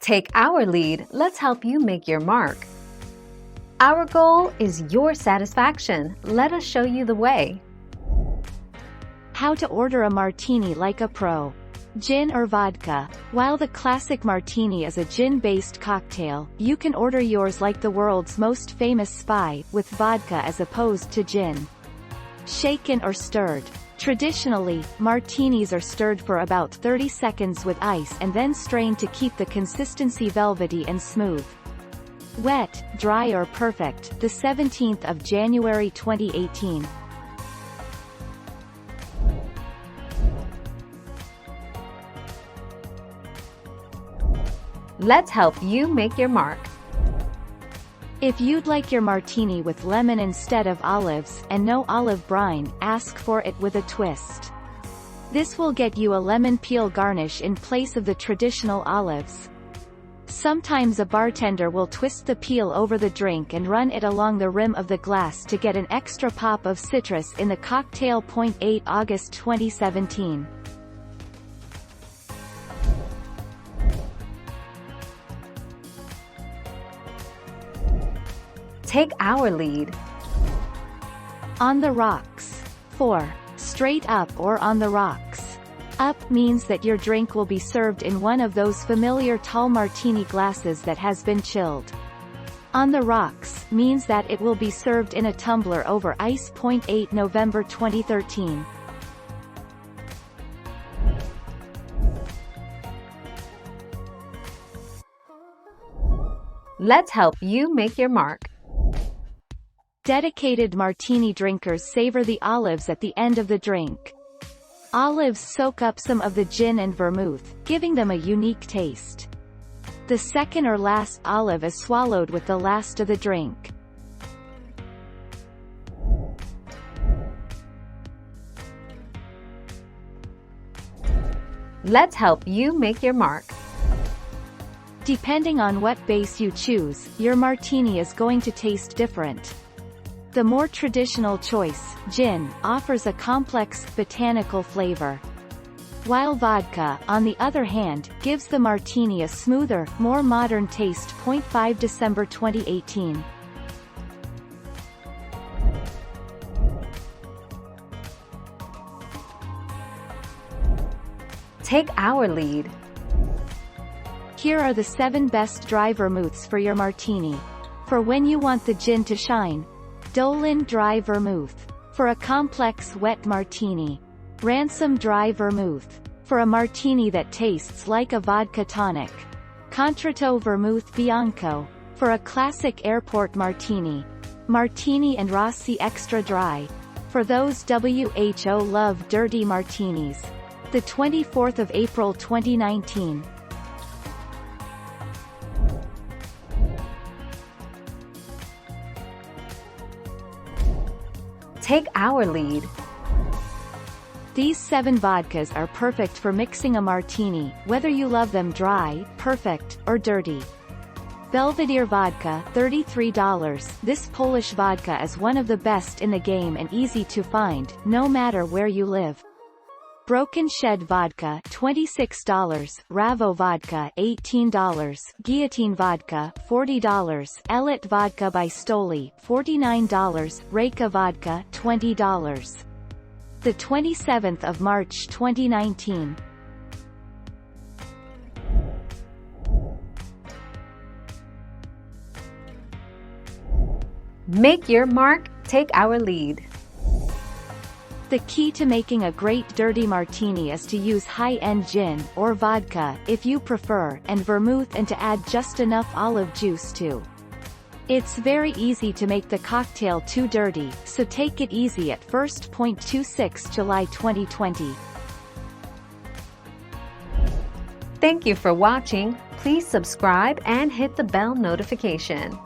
Take our lead, let's help you make your mark. Our goal is your satisfaction. Let us show you the way. How to order a martini like a pro. Gin or vodka? While the classic martini is a gin-based cocktail, you can order yours like the world's most famous spy, with vodka as opposed to gin. Shaken or stirred? Traditionally, martinis are stirred for about 30 seconds with ice and then strained to keep the consistency velvety and smooth. Wet, dry or perfect, the 17th of January 2018. Let's help you make your mark. If you'd like your martini with lemon instead of olives, and no olive brine, ask for it with a twist. This will get you a lemon peel garnish in place of the traditional olives. Sometimes a bartender will twist the peel over the drink and run it along the rim of the glass to get an extra pop of citrus in the cocktail. 8 August 2017. Take our lead. On the rocks. 4. Straight up or on the rocks. Up means that your drink will be served in one of those familiar tall martini glasses that has been chilled. On the rocks means that it will be served in a tumbler over ice. 8 November 2013. Let's help you make your mark. Dedicated martini drinkers savor the olives at the end of the drink. Olives soak up some of the gin and vermouth, giving them a unique taste. The second or last olive is swallowed with the last of the drink. Let's help you make your mark. Depending on what base you choose, your martini is going to taste different. The more traditional choice, gin, offers a complex, botanical flavor. While vodka, on the other hand, gives the martini a smoother, more modern taste. 5 December 2018. Take our lead. Here are the 7 best dry vermouths for your martini. For when you want the gin to shine, Dolin Dry Vermouth. For a complex wet martini, Ransom Dry Vermouth. For a martini that tastes like a vodka tonic, Contratto Vermouth Bianco. For a classic airport martini, Martini and Rossi Extra Dry. For those who love dirty martinis. The 24th of April 2019. Take our lead. These 7 vodkas are perfect for mixing a martini, whether you love them dry, perfect, or dirty. Belvedere Vodka, $33. This Polish vodka is one of the best in the game and easy to find, no matter where you live. Broken Shed Vodka, $26. Ravo Vodka, $18. Guillotine Vodka, $40. Elit Vodka by Stoli, $49. Reka Vodka, $20. The 27th of March 2019. Make your mark, take our lead. The key to making a great dirty martini is to use high-end gin, or vodka, if you prefer, and vermouth, and to add just enough olive juice too. It's very easy to make the cocktail too dirty, so take it easy at first. 26 July 2020. Thank you for watching. Please subscribe and hit the bell notification.